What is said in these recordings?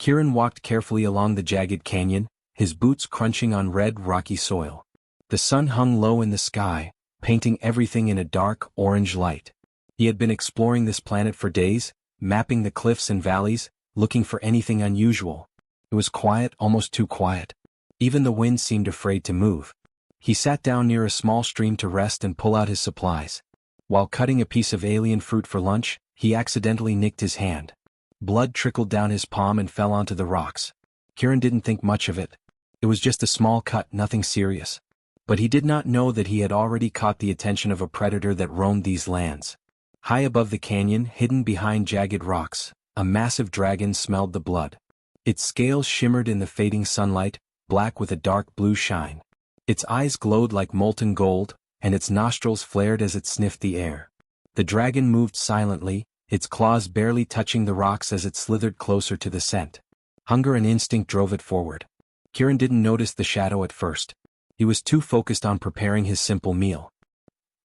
Kieran walked carefully along the jagged canyon, his boots crunching on red, rocky soil. The sun hung low in the sky, painting everything in a dark, orange light. He had been exploring this planet for days, mapping the cliffs and valleys, looking for anything unusual. It was quiet, almost too quiet. Even the wind seemed afraid to move. He sat down near a small stream to rest and pull out his supplies. While cutting a piece of alien fruit for lunch, he accidentally nicked his hand. Blood trickled down his palm and fell onto the rocks. Kieran didn't think much of it. It was just a small cut, nothing serious. But he did not know that he had already caught the attention of a predator that roamed these lands. High above the canyon, hidden behind jagged rocks, a massive dragon smelled the blood. Its scales shimmered in the fading sunlight, black with a dark blue shine. Its eyes glowed like molten gold, and its nostrils flared as it sniffed the air. The dragon moved silently, its claws barely touching the rocks as it slithered closer to the scent. Hunger and instinct drove it forward. Kieran didn't notice the shadow at first. He was too focused on preparing his simple meal.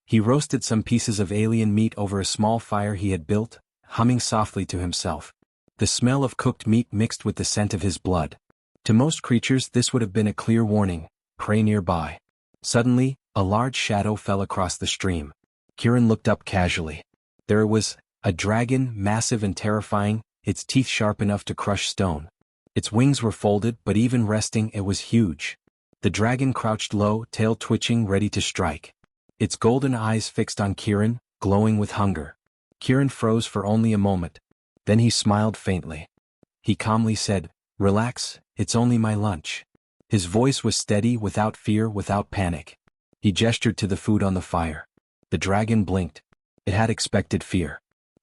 He roasted some pieces of alien meat over a small fire he had built, humming softly to himself. The smell of cooked meat mixed with the scent of his blood. To most creatures this would have been a clear warning, prey nearby. Suddenly, a large shadow fell across the stream. Kieran looked up casually. There it was, a dragon, massive and terrifying, its teeth sharp enough to crush stone. Its wings were folded, but even resting it was huge. The dragon crouched low, tail twitching, ready to strike. Its golden eyes fixed on Kieran, glowing with hunger. Kieran froze for only a moment. Then he smiled faintly. He calmly said, "Relax, it's only my lunch." His voice was steady, without fear, without panic. He gestured to the food on the fire. The dragon blinked. It had expected fear.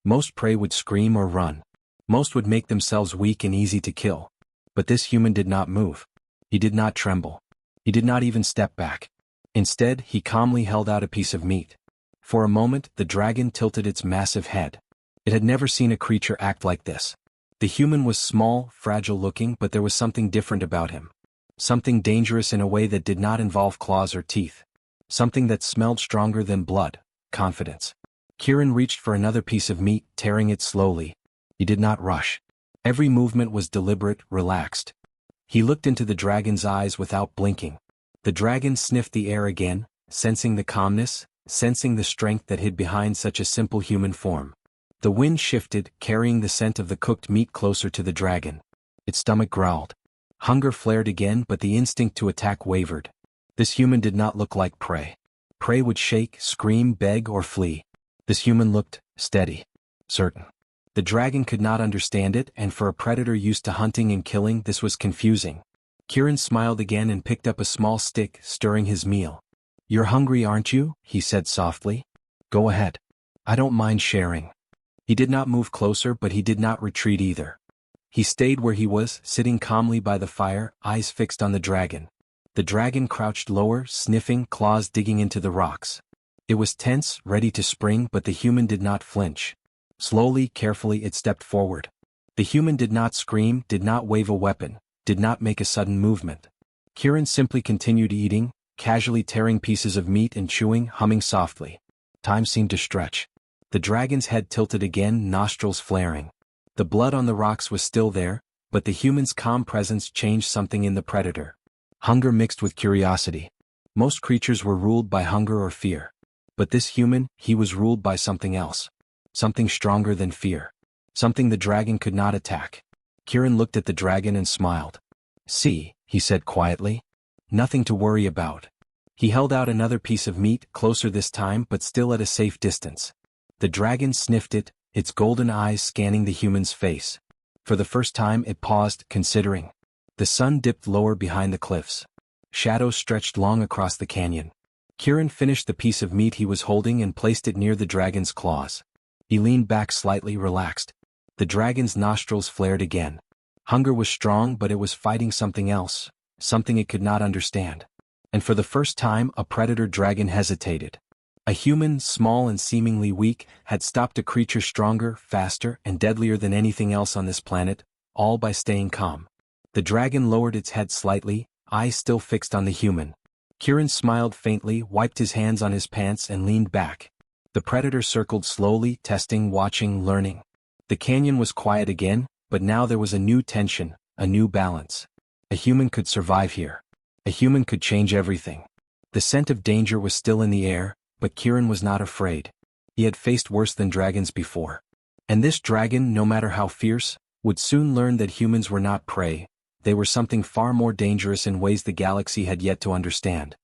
Most prey would scream or run. Most would make themselves weak and easy to kill. But this human did not move. He did not tremble. He did not even step back. Instead, he calmly held out a piece of meat. For a moment, the dragon tilted its massive head. It had never seen a creature act like this. The human was small, fragile-looking, but there was something different about him. Something dangerous in a way that did not involve claws or teeth. Something that smelled stronger than blood, confidence. Kieran reached for another piece of meat, tearing it slowly. He did not rush. Every movement was deliberate, relaxed. He looked into the dragon's eyes without blinking. The dragon sniffed the air again, sensing the calmness, sensing the strength that hid behind such a simple human form. The wind shifted, carrying the scent of the cooked meat closer to the dragon. Its stomach growled. Hunger flared again, but the instinct to attack wavered. This human did not look like prey. Prey would shake, scream, beg, or flee. This human looked steady, certain. The dragon could not understand it, and for a predator used to hunting and killing, this was confusing. Kieran smiled again and picked up a small stick, stirring his meal. "You're hungry, aren't you?" he said softly. "Go ahead. I don't mind sharing." He did not move closer, but he did not retreat either. He stayed where he was, sitting calmly by the fire, eyes fixed on the dragon. The dragon crouched lower, sniffing, claws digging into the rocks. It was tense, ready to spring, but the human did not flinch. Slowly, carefully, it stepped forward. The human did not scream, did not wave a weapon, did not make a sudden movement. Kieran simply continued eating, casually tearing pieces of meat and chewing, humming softly. Time seemed to stretch. The dragon's head tilted again, nostrils flaring. The blood on the rocks was still there, but the human's calm presence changed something in the predator. Hunger mixed with curiosity. Most creatures were ruled by hunger or fear. But this human, he was ruled by something else. Something stronger than fear. Something the dragon could not attack. Kieran looked at the dragon and smiled. "See," he said quietly. "Nothing to worry about." He held out another piece of meat, closer this time but still at a safe distance. The dragon sniffed it, its golden eyes scanning the human's face. For the first time it paused, considering. The sun dipped lower behind the cliffs. Shadows stretched long across the canyon. Kieran finished the piece of meat he was holding and placed it near the dragon's claws. He leaned back slightly, relaxed. The dragon's nostrils flared again. Hunger was strong, but it was fighting something else, something it could not understand. And for the first time, a predator dragon hesitated. A human, small and seemingly weak, had stopped a creature stronger, faster, and deadlier than anything else on this planet, all by staying calm. The dragon lowered its head slightly, eyes still fixed on the human. Kieran smiled faintly, wiped his hands on his pants and leaned back. The predator circled slowly, testing, watching, learning. The canyon was quiet again, but now there was a new tension, a new balance. A human could survive here. A human could change everything. The scent of danger was still in the air, but Kieran was not afraid. He had faced worse than dragons before. And this dragon, no matter how fierce, would soon learn that humans were not prey. They were something far more dangerous in ways the galaxy had yet to understand.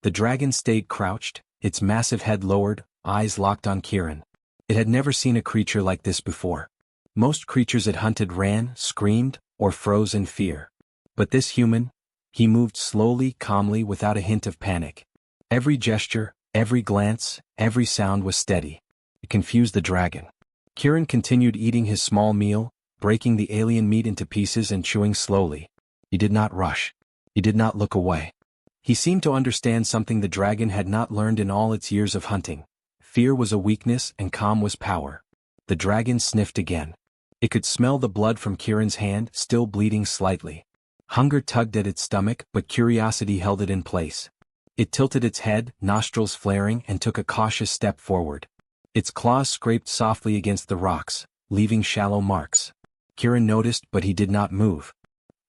The dragon stayed crouched, its massive head lowered, eyes locked on Kieran. It had never seen a creature like this before. Most creatures it hunted ran, screamed, or froze in fear. But this human, he moved slowly, calmly, without a hint of panic. Every gesture, every glance, every sound was steady. It confused the dragon. Kieran continued eating his small meal, breaking the alien meat into pieces and chewing slowly. He did not rush. He did not look away. He seemed to understand something the dragon had not learned in all its years of hunting. Fear was a weakness and calm was power. The dragon sniffed again. It could smell the blood from Kieran's hand, still bleeding slightly. Hunger tugged at its stomach, but curiosity held it in place. It tilted its head, nostrils flaring, and took a cautious step forward. Its claws scraped softly against the rocks, leaving shallow marks. Kieran noticed, but he did not move.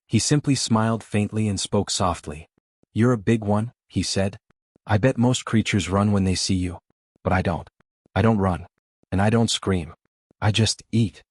He simply smiled faintly and spoke softly. "You're a big one," he said. "I bet most creatures run when they see you. But I don't. I don't run. And I don't scream. I just eat."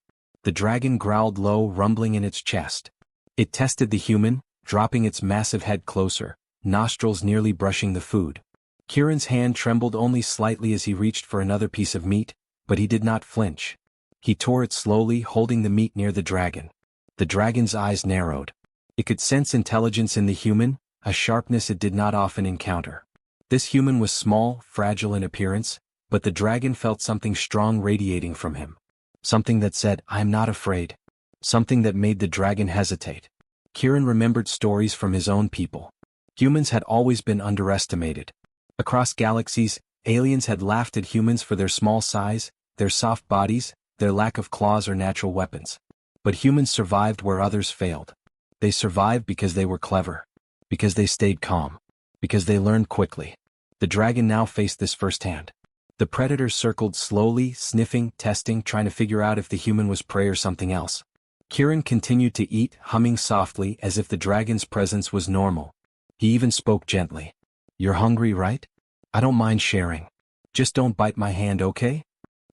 The dragon growled low, rumbling in its chest. It tested the human, dropping its massive head closer, nostrils nearly brushing the food. Kieran's hand trembled only slightly as he reached for another piece of meat, but he did not flinch. He tore it slowly, holding the meat near the dragon. The dragon's eyes narrowed. It could sense intelligence in the human, a sharpness it did not often encounter. This human was small, fragile in appearance, but the dragon felt something strong radiating from him. Something that said, "I am not afraid." Something that made the dragon hesitate. Kieran remembered stories from his own people. Humans had always been underestimated. Across galaxies, aliens had laughed at humans for their small size, their soft bodies, their lack of claws or natural weapons. But humans survived where others failed. They survived because they were clever. Because they stayed calm. Because they learned quickly. The dragon now faced this firsthand. The predator circled slowly, sniffing, testing, trying to figure out if the human was prey or something else. Kieran continued to eat, humming softly as if the dragon's presence was normal. He even spoke gently. "You're hungry, right? I don't mind sharing. Just don't bite my hand, okay?"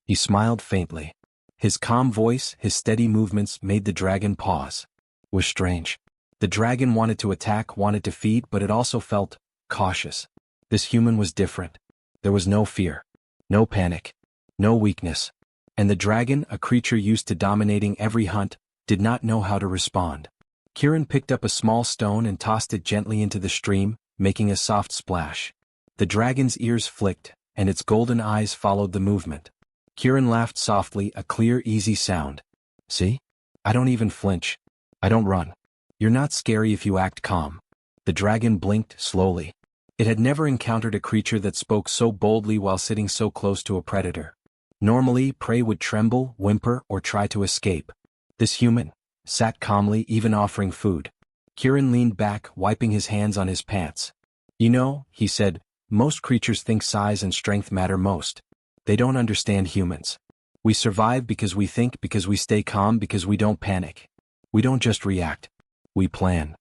He smiled faintly. His calm voice, his steady movements made the dragon pause. It was strange. The dragon wanted to attack, wanted to feed, but it also felt cautious. This human was different. There was no fear. No panic. No weakness. And the dragon, a creature used to dominating every hunt, did not know how to respond. Kieran picked up a small stone and tossed it gently into the stream, making a soft splash. The dragon's ears flicked, and its golden eyes followed the movement. Kieran laughed softly, a clear, easy sound. "See? I don't even flinch. I don't run. You're not scary if you act calm." The dragon blinked slowly. It had never encountered a creature that spoke so boldly while sitting so close to a predator. Normally, prey would tremble, whimper, or try to escape. This human sat calmly, even offering food. Kieran leaned back, wiping his hands on his pants. "You know," he said, "most creatures think size and strength matter most. They don't understand humans. We survive because we think, because we stay calm, because we don't panic. We don't just react. We plan."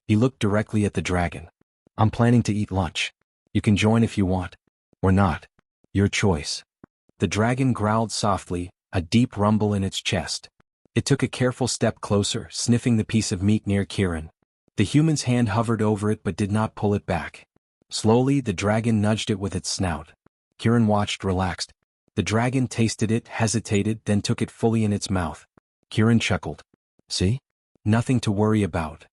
He looked directly at the dragon. "I'm planning to eat lunch. You can join if you want. Or not. Your choice." The dragon growled softly, a deep rumble in its chest. It took a careful step closer, sniffing the piece of meat near Kieran. The human's hand hovered over it but did not pull it back. Slowly, the dragon nudged it with its snout. Kieran watched, relaxed. The dragon tasted it, hesitated, then took it fully in its mouth. Kieran chuckled. "See? Nothing to worry about."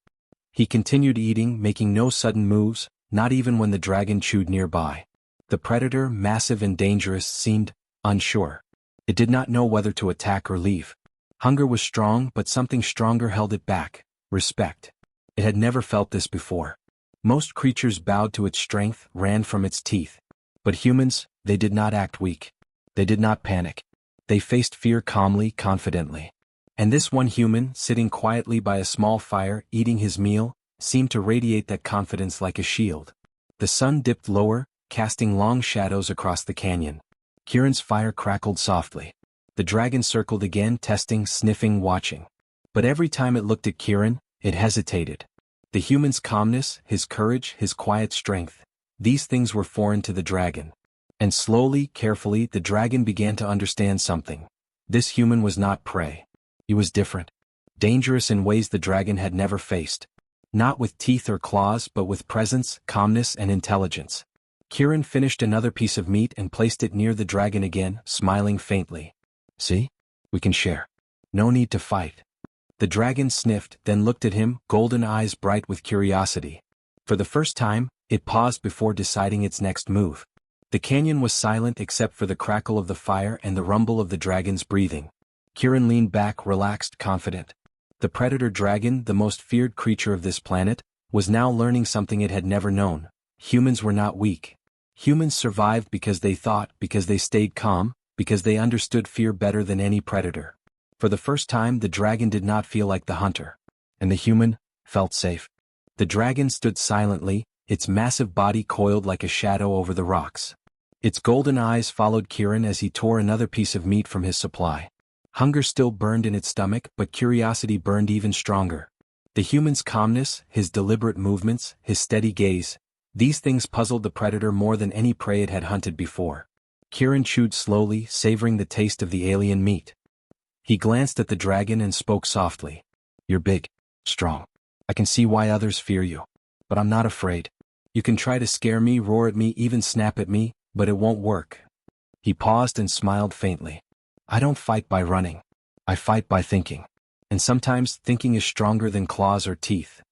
He continued eating, making no sudden moves, not even when the dragon chewed nearby. The predator, massive and dangerous, seemed unsure. It did not know whether to attack or leave. Hunger was strong, but something stronger held it back: respect. It had never felt this before. Most creatures bowed to its strength, ran from its teeth. But humans, they did not act weak. They did not panic. They faced fear calmly, confidently. And this one human, sitting quietly by a small fire, eating his meal, seemed to radiate that confidence like a shield. The sun dipped lower, casting long shadows across the canyon. Kieran's fire crackled softly. The dragon circled again, testing, sniffing, watching. But every time it looked at Kieran, it hesitated. The human's calmness, his courage, his quiet strength, these things were foreign to the dragon. And slowly, carefully, the dragon began to understand something. This human was not prey. He was different. Dangerous in ways the dragon had never faced. Not with teeth or claws but with presence, calmness and intelligence. Kieran finished another piece of meat and placed it near the dragon again, smiling faintly. See? We can share. No need to fight. The dragon sniffed, then looked at him, golden eyes bright with curiosity. For the first time, it paused before deciding its next move. The canyon was silent except for the crackle of the fire and the rumble of the dragon's breathing. Kieran leaned back, relaxed, confident. The predator dragon, the most feared creature of this planet, was now learning something it had never known. Humans were not weak. Humans survived because they thought, because they stayed calm, because they understood fear better than any predator. For the first time, the dragon did not feel like the hunter. And the human felt safe. The dragon stood silently, its massive body coiled like a shadow over the rocks. Its golden eyes followed Kieran as he tore another piece of meat from his supply. Hunger still burned in its stomach, but curiosity burned even stronger. The human's calmness, his deliberate movements, his steady gaze, these things puzzled the predator more than any prey it had hunted before. Kieran chewed slowly, savoring the taste of the alien meat. He glanced at the dragon and spoke softly. You're big, strong. I can see why others fear you. But I'm not afraid. You can try to scare me, roar at me, even snap at me, but it won't work. He paused and smiled faintly. I don't fight by running. I fight by thinking. And sometimes thinking is stronger than claws or teeth.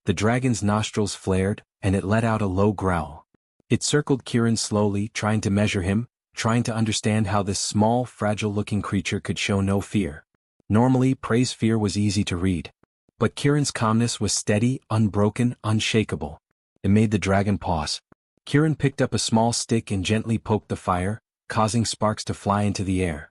The dragon's nostrils flared, and it let out a low growl. It circled Kieran slowly, trying to measure him, trying to understand how this small, fragile-looking creature could show no fear. Normally, prey's fear was easy to read. But Kieran's calmness was steady, unbroken, unshakable. It made the dragon pause. Kieran picked up a small stick and gently poked the fire, causing sparks to fly into the air.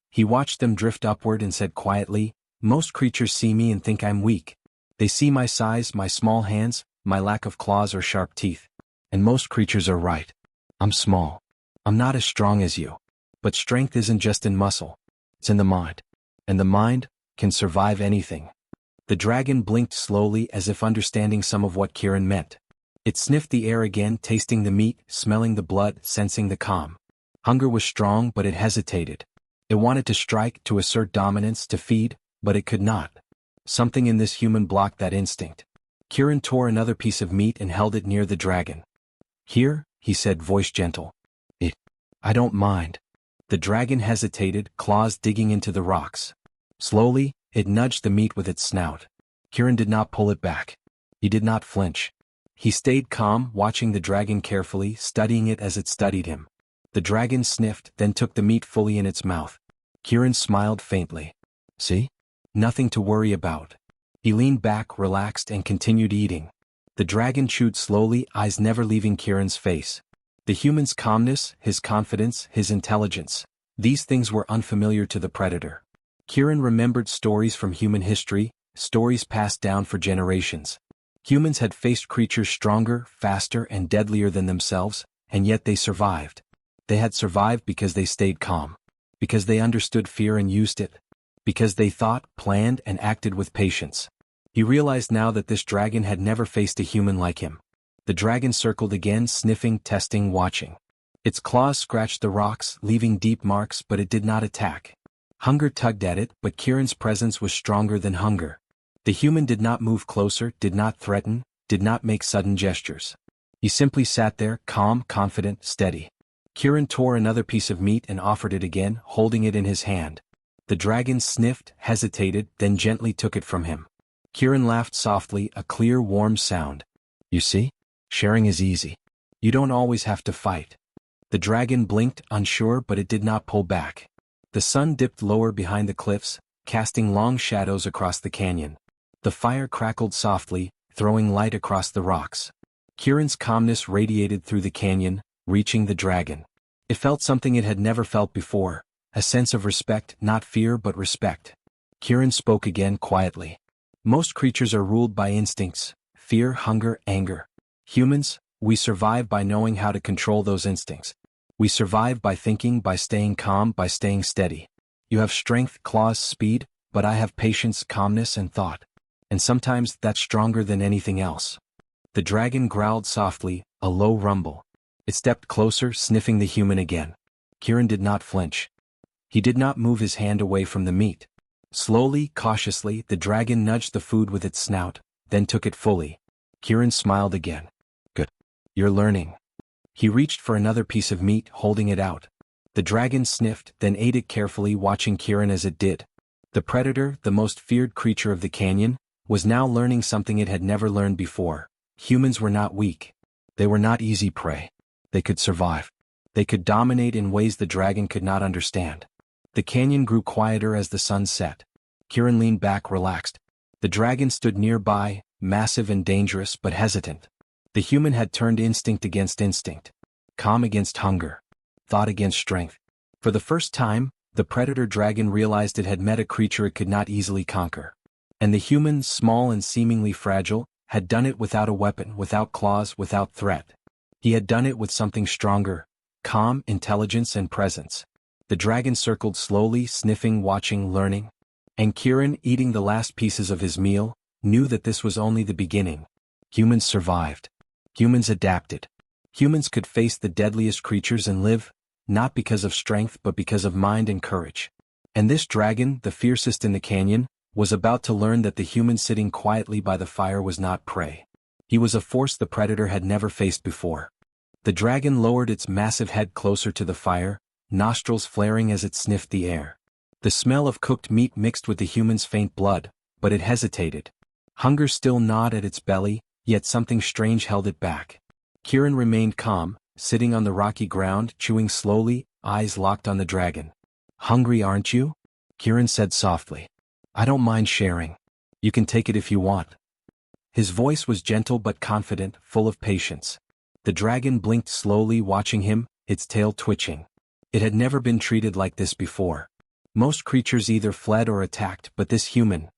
He watched them drift upward and said quietly, Most creatures see me and think I'm weak. They see my size, my small hands, my lack of claws or sharp teeth. And most creatures are right. I'm small. I'm not as strong as you. But strength isn't just in muscle. It's in the mind. And the mind can survive anything. The dragon blinked slowly as if understanding some of what Kieran meant. It sniffed the air again, tasting the meat, smelling the blood, sensing the calm. Hunger was strong, but it hesitated. It wanted to strike, to assert dominance, to feed, but it could not. Something in this human blocked that instinct. Kieran tore another piece of meat and held it near the dragon. Here, he said, voice gentle. I don't mind. The dragon hesitated, claws digging into the rocks. Slowly, it nudged the meat with its snout. Kieran did not pull it back. He did not flinch. He stayed calm, watching the dragon carefully, studying it as it studied him. The dragon sniffed, then took the meat fully in its mouth. Kieran smiled faintly. See? Nothing to worry about. He leaned back, relaxed, and continued eating. The dragon chewed slowly, eyes never leaving Kieran's face. The human's calmness, his confidence, his intelligence, these things were unfamiliar to the predator. Kieran remembered stories from human history, stories passed down for generations. Humans had faced creatures stronger, faster, and deadlier than themselves, and yet they survived. They had survived because they stayed calm. Because they understood fear and used it. Because they thought, planned, and acted with patience. He realized now that this dragon had never faced a human like him. The dragon circled again, sniffing, testing, watching. Its claws scratched the rocks, leaving deep marks, but it did not attack. Hunger tugged at it, but Kieran's presence was stronger than hunger. The human did not move closer, did not threaten, did not make sudden gestures. He simply sat there, calm, confident, steady. Kieran tore another piece of meat and offered it again, holding it in his hand. The dragon sniffed, hesitated, then gently took it from him. Kieran laughed softly, a clear, warm sound. You see? Sharing is easy. You don't always have to fight. The dragon blinked, unsure, but it did not pull back. The sun dipped lower behind the cliffs, casting long shadows across the canyon. The fire crackled softly, throwing light across the rocks. Kieran's calmness radiated through the canyon, reaching the dragon. It felt something it had never felt before, a sense of respect, not fear but respect. Kieran spoke again quietly. Most creatures are ruled by instincts, fear, hunger, anger. Humans, we survive by knowing how to control those instincts. We survive by thinking, by staying calm, by staying steady. You have strength, claws, speed, but I have patience, calmness, and thought. And sometimes that's stronger than anything else. The dragon growled softly, a low rumble. It stepped closer, sniffing the human again. Kieran did not flinch. He did not move his hand away from the meat. Slowly, cautiously, the dragon nudged the food with its snout, then took it fully. Kieran smiled again. Good. You're learning. He reached for another piece of meat, holding it out. The dragon sniffed, then ate it carefully, watching Kieran as it did. The predator, the most feared creature of the canyon, was now learning something it had never learned before. Humans were not weak. They were not easy prey. They could survive. They could dominate in ways the dragon could not understand. The canyon grew quieter as the sun set. Kieran leaned back, relaxed. The dragon stood nearby, massive and dangerous but hesitant. The human had turned instinct against instinct. Calm against hunger. Thought against strength. For the first time, the predator dragon realized it had met a creature it could not easily conquer. And the human, small and seemingly fragile, had done it without a weapon, without claws, without threat. He had done it with something stronger: calm, intelligence and presence. The dragon circled slowly, sniffing, watching, learning. And Kieran, eating the last pieces of his meal, knew that this was only the beginning. Humans survived. Humans adapted. Humans could face the deadliest creatures and live, not because of strength but because of mind and courage. And this dragon, the fiercest in the canyon, was about to learn that the human sitting quietly by the fire was not prey. He was a force the predator had never faced before. The dragon lowered its massive head closer to the fire, nostrils flaring as it sniffed the air. The smell of cooked meat mixed with the human's faint blood, but it hesitated. Hunger still gnawed at its belly, yet something strange held it back. Kieran remained calm, sitting on the rocky ground, chewing slowly, eyes locked on the dragon. "Hungry, aren't you?" Kieran said softly. "I don't mind sharing. You can take it if you want." His voice was gentle but confident, full of patience. The dragon blinked slowly, watching him, its tail twitching. It had never been treated like this before. Most creatures either fled or attacked, but this human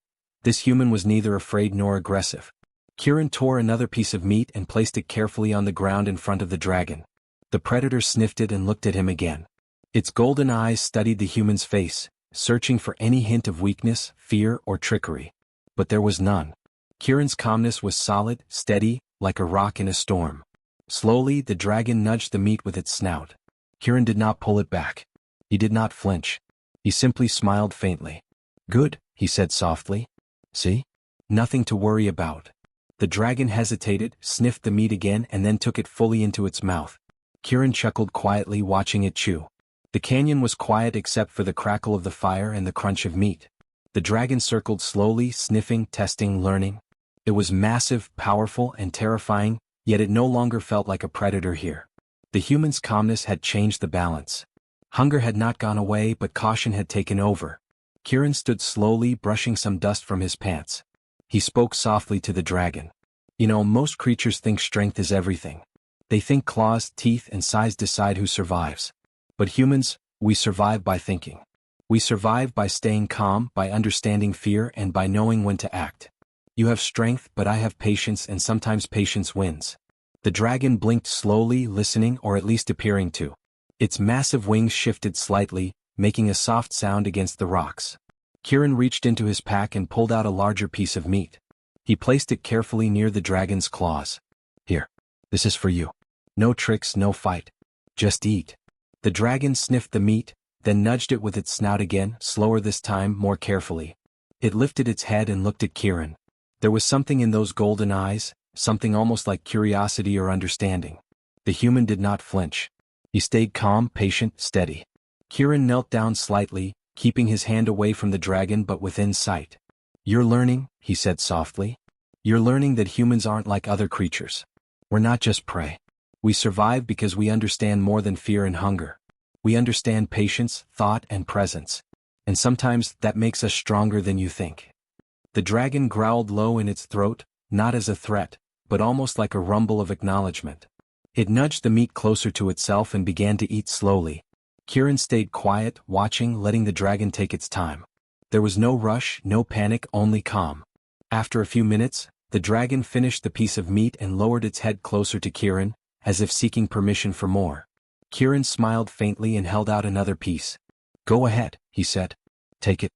was neither afraid nor aggressive. Kieran tore another piece of meat and placed it carefully on the ground in front of the dragon. The predator sniffed it and looked at him again. Its golden eyes studied the human's face, searching for any hint of weakness, fear, or trickery. But there was none. Kieran's calmness was solid, steady, like a rock in a storm. Slowly, the dragon nudged the meat with its snout. Kieran did not pull it back. He did not flinch. He simply smiled faintly. "Good," he said softly. "See? Nothing to worry about." The dragon hesitated, sniffed the meat again and then took it fully into its mouth. Kieran chuckled quietly, watching it chew. The canyon was quiet except for the crackle of the fire and the crunch of meat. The dragon circled slowly, sniffing, testing, learning. It was massive, powerful, and terrifying, yet it no longer felt like a predator here. The human's calmness had changed the balance. Hunger had not gone away, but caution had taken over. Kieran stood slowly, brushing some dust from his pants. He spoke softly to the dragon. "You know, most creatures think strength is everything. They think claws, teeth, and size decide who survives. But humans, we survive by thinking. We survive by staying calm, by understanding fear, and by knowing when to act. You have strength, but I have patience, and sometimes patience wins." The dragon blinked slowly, listening, or at least appearing to. Its massive wings shifted slightly, making a soft sound against the rocks. Kieran reached into his pack and pulled out a larger piece of meat. He placed it carefully near the dragon's claws. "Here. This is for you. No tricks, no fight. Just eat." The dragon sniffed the meat, then nudged it with its snout again, slower this time, more carefully. It lifted its head and looked at Kieran. There was something in those golden eyes, something almost like curiosity or understanding. The human did not flinch. He stayed calm, patient, steady. Kieran knelt down slightly, keeping his hand away from the dragon but within sight. "You're learning," he said softly. "You're learning that humans aren't like other creatures. We're not just prey. We survive because we understand more than fear and hunger. We understand patience, thought, and presence. And sometimes that makes us stronger than you think." The dragon growled low in its throat, not as a threat, but almost like a rumble of acknowledgement. It nudged the meat closer to itself and began to eat slowly. Kieran stayed quiet, watching, letting the dragon take its time. There was no rush, no panic, only calm. After a few minutes, the dragon finished the piece of meat and lowered its head closer to Kieran, as if seeking permission for more. Kieran smiled faintly and held out another piece. "Go ahead," he said. "Take it.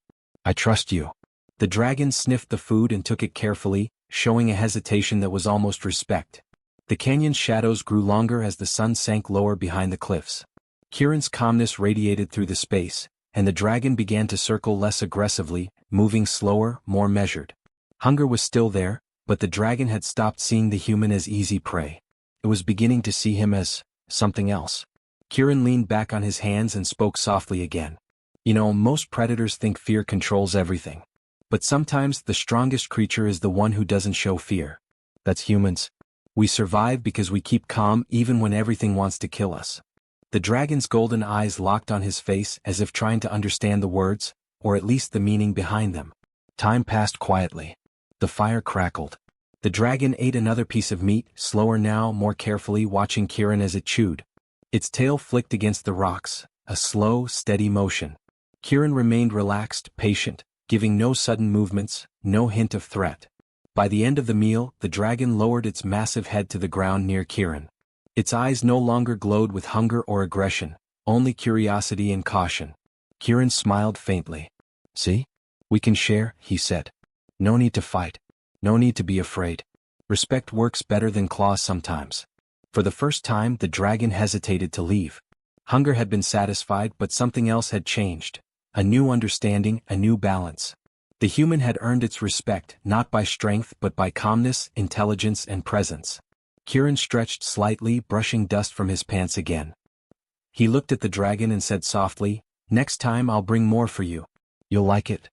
I trust you." The dragon sniffed the food and took it carefully, showing a hesitation that was almost respect. The canyon's shadows grew longer as the sun sank lower behind the cliffs. Kieran's calmness radiated through the space, and the dragon began to circle less aggressively, moving slower, more measured. Hunger was still there, but the dragon had stopped seeing the human as easy prey. It was beginning to see him as something else. Kieran leaned back on his hands and spoke softly again. You know, most predators think fear controls everything. But sometimes the strongest creature is the one who doesn't show fear. That's humans. We survive because we keep calm even when everything wants to kill us. The dragon's golden eyes locked on his face as if trying to understand the words, or at least the meaning behind them. Time passed quietly. The fire crackled. The dragon ate another piece of meat, slower now, more carefully watching Kieran as it chewed. Its tail flicked against the rocks, a slow, steady motion. Kieran remained relaxed, patient, giving no sudden movements, no hint of threat. By the end of the meal, the dragon lowered its massive head to the ground near Kieran. Its eyes no longer glowed with hunger or aggression, only curiosity and caution. Kieran smiled faintly. See? We can share, he said. No need to fight. No need to be afraid. Respect works better than claws sometimes. For the first time, the dragon hesitated to leave. Hunger had been satisfied, but something else had changed. A new understanding, a new balance. The human had earned its respect, not by strength but by calmness, intelligence and presence. Kieran stretched slightly, brushing dust from his pants again. He looked at the dragon and said softly, "Next time I'll bring more for you. You'll like it."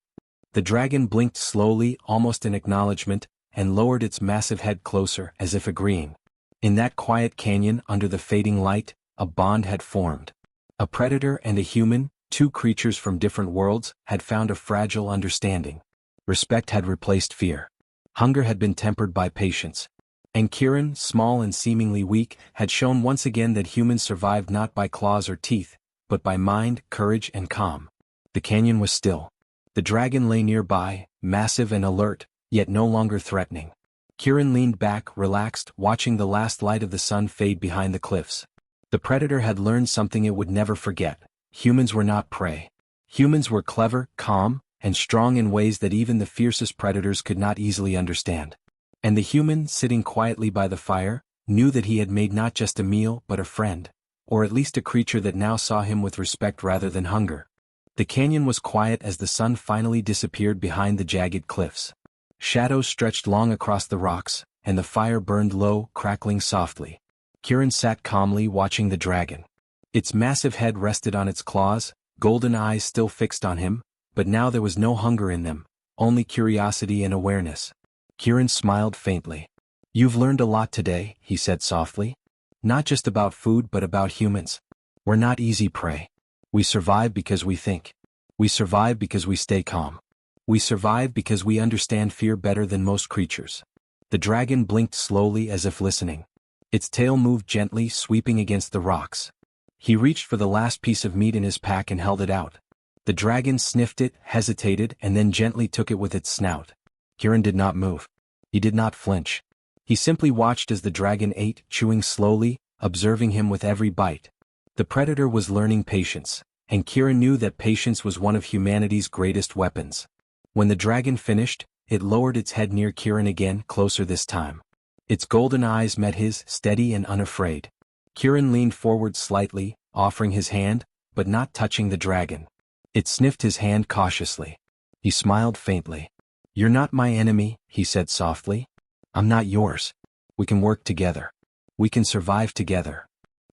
The dragon blinked slowly, almost in acknowledgement, and lowered its massive head closer, as if agreeing. In that quiet canyon, under the fading light, a bond had formed. A predator and a human, two creatures from different worlds, had found a fragile understanding. Respect had replaced fear. Hunger had been tempered by patience. And Kieran, small and seemingly weak, had shown once again that humans survived not by claws or teeth, but by mind, courage and calm. The canyon was still. The dragon lay nearby, massive and alert, yet no longer threatening. Kieran leaned back, relaxed, watching the last light of the sun fade behind the cliffs. The predator had learned something it would never forget. Humans were not prey. Humans were clever, calm, and strong in ways that even the fiercest predators could not easily understand. And the human, sitting quietly by the fire, knew that he had made not just a meal but a friend, or at least a creature that now saw him with respect rather than hunger. The canyon was quiet as the sun finally disappeared behind the jagged cliffs. Shadows stretched long across the rocks, and the fire burned low, crackling softly. Kieran sat calmly watching the dragon. Its massive head rested on its claws, golden eyes still fixed on him, but now there was no hunger in them, only curiosity and awareness. Kieran smiled faintly. "You've learned a lot today," he said softly. "Not just about food but about humans. We're not easy prey. We survive because we think. We survive because we stay calm. We survive because we understand fear better than most creatures." The dragon blinked slowly as if listening. Its tail moved gently, sweeping against the rocks. He reached for the last piece of meat in his pack and held it out. The dragon sniffed it, hesitated, and then gently took it with its snout. Kieran did not move. He did not flinch. He simply watched as the dragon ate, chewing slowly, observing him with every bite. The predator was learning patience, and Kieran knew that patience was one of humanity's greatest weapons. When the dragon finished, it lowered its head near Kieran again, closer this time. Its golden eyes met his, steady and unafraid. Kieran leaned forward slightly, offering his hand, but not touching the dragon. It sniffed his hand cautiously. He smiled faintly. "You're not my enemy," he said softly. "I'm not yours. We can work together. We can survive together."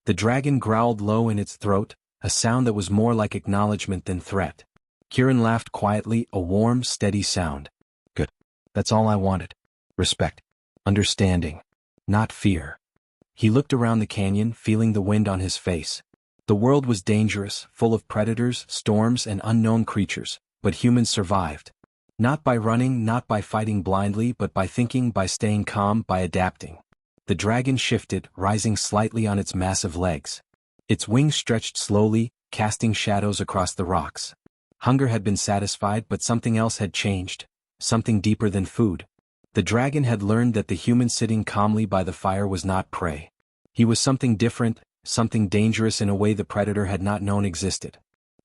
The dragon growled low in its throat, a sound that was more like acknowledgement than threat. Kieran laughed quietly, a warm, steady sound. "Good. That's all I wanted. Respect. Understanding. Not fear." He looked around the canyon, feeling the wind on his face. The world was dangerous, full of predators, storms, and unknown creatures, but humans survived. Not by running, not by fighting blindly, but by thinking, by staying calm, by adapting. The dragon shifted, rising slightly on its massive legs. Its wings stretched slowly, casting shadows across the rocks. Hunger had been satisfied, but something else had changed, something deeper than food. The dragon had learned that the human sitting calmly by the fire was not prey. He was something different, something dangerous in a way the predator had not known existed.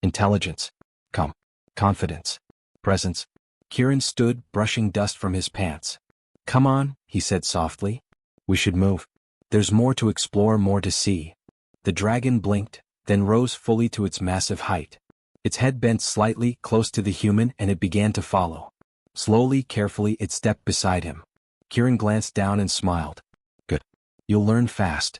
Intelligence. Calm. Confidence. Presence. Kieran stood, brushing dust from his pants. "Come on," he said softly. "We should move. There's more to explore, more to see." The dragon blinked, then rose fully to its massive height. Its head bent slightly, close to the human, and it began to follow. Slowly, carefully, it stepped beside him. Kieran glanced down and smiled. "Good. You'll learn fast."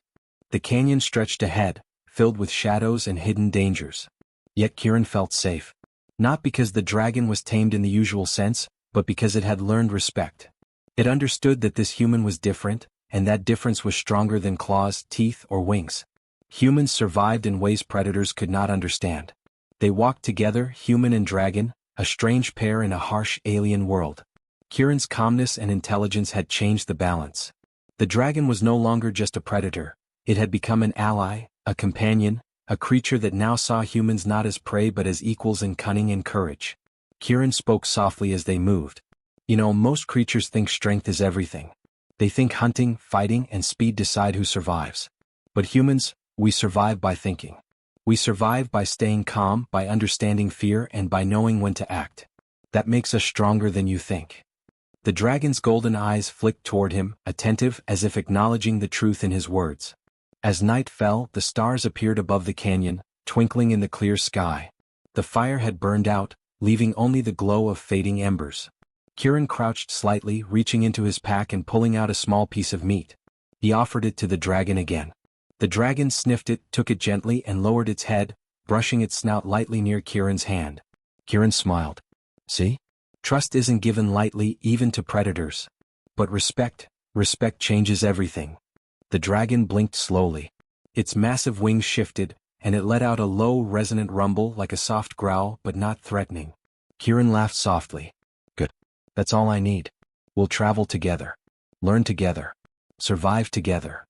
The canyon stretched ahead, filled with shadows and hidden dangers. Yet Kieran felt safe. Not because the dragon was tamed in the usual sense, but because it had learned respect. It understood that this human was different, and that difference was stronger than claws, teeth, or wings. Humans survived in ways predators could not understand. They walked together, human and dragon, a strange pair in a harsh alien world. Kieran's calmness and intelligence had changed the balance. The dragon was no longer just a predator. It had become an ally, a companion, a creature that now saw humans not as prey but as equals in cunning and courage. Kieran spoke softly as they moved. "You know, most creatures think strength is everything. They think hunting, fighting, and speed decide who survives. But humans, we survive by thinking. We survive by staying calm, by understanding fear, and by knowing when to act. That makes us stronger than you think." The dragon's golden eyes flicked toward him, attentive, as if acknowledging the truth in his words. As night fell, the stars appeared above the canyon, twinkling in the clear sky. The fire had burned out, leaving only the glow of fading embers. Kieran crouched slightly, reaching into his pack and pulling out a small piece of meat. He offered it to the dragon again. The dragon sniffed it, took it gently, and lowered its head, brushing its snout lightly near Kieran's hand. Kieran smiled. "See? Trust isn't given lightly, even to predators. But respect changes everything." The dragon blinked slowly. Its massive wings shifted, and it let out a low, resonant rumble like a soft growl, but not threatening. Kieran laughed softly. "Good. That's all I need. We'll travel together. Learn together. Survive together."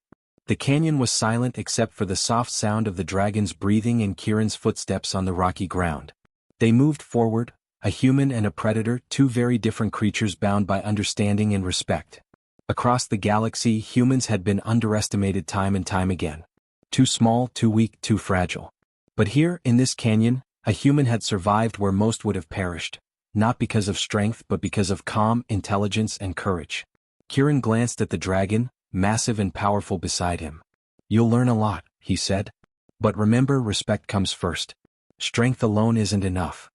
The canyon was silent except for the soft sound of the dragon's breathing and Kieran's footsteps on the rocky ground. They moved forward, a human and a predator, two very different creatures bound by understanding and respect. Across the galaxy, humans had been underestimated time and time again. Too small, too weak, too fragile. But here, in this canyon, a human had survived where most would have perished, not because of strength but because of calm, intelligence, and courage. Kieran glanced at the dragon, massive and powerful beside him. "You'll learn a lot," he said. "But remember, respect comes first. Strength alone isn't enough."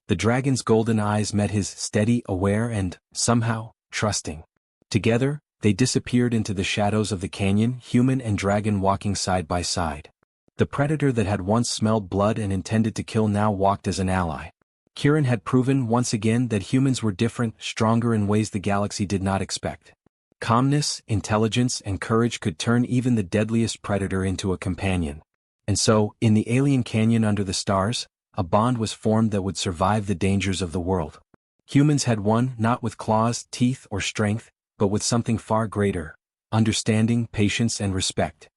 The dragon's golden eyes met his, steady, aware, and, somehow, trusting. Together, they disappeared into the shadows of the canyon, human and dragon walking side by side. The predator that had once smelled blood and intended to kill now walked as an ally. Kieran had proven once again that humans were different, stronger in ways the galaxy did not expect. Calmness, intelligence, and courage could turn even the deadliest predator into a companion. And so, in the alien canyon under the stars, a bond was formed that would survive the dangers of the world. Humans had won not with claws, teeth, or strength, but with something far greater: understanding, patience, and respect.